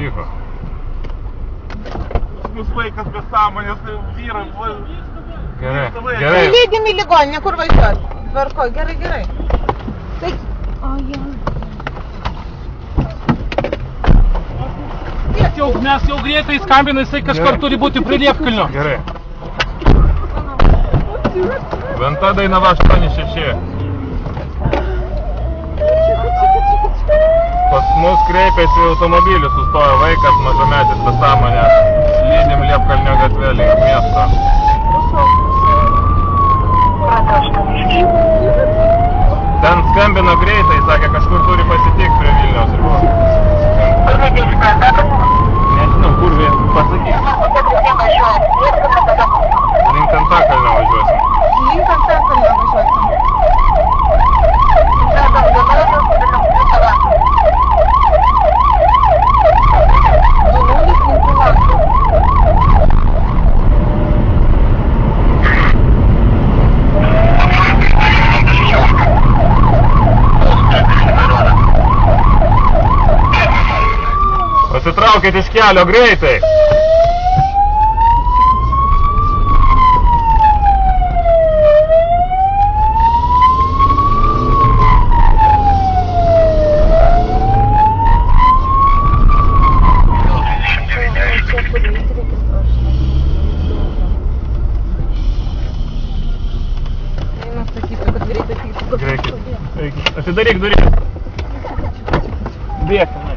įvyko? Jūs vaikas be sąmonės, vyram, Gerai, gerai. Lydim į ligoninę, kur važiuot? Tvarko, gerai, gerai. Tai... O, jau. Mes jau greitai skambina, jisai kažkur turi būti prie Liepkalnio. Gerai. Venta Dainava 86. Pas mus kreipėsi automobilį, sustojo vaikas, mažametis be sąmonės. Lydim Liepkalnio gatvė link miesto. Ten skambino greitai, sakė, kažkur turi pasitikti prie Vilniaus ribos. Nežinau, kur pasakyk. Link Antakalnio važiuosim. Link Antakalnio važiuosim. Pasitraukit iš kelio greitai! Greitai. Atidaryk duris. Bėk.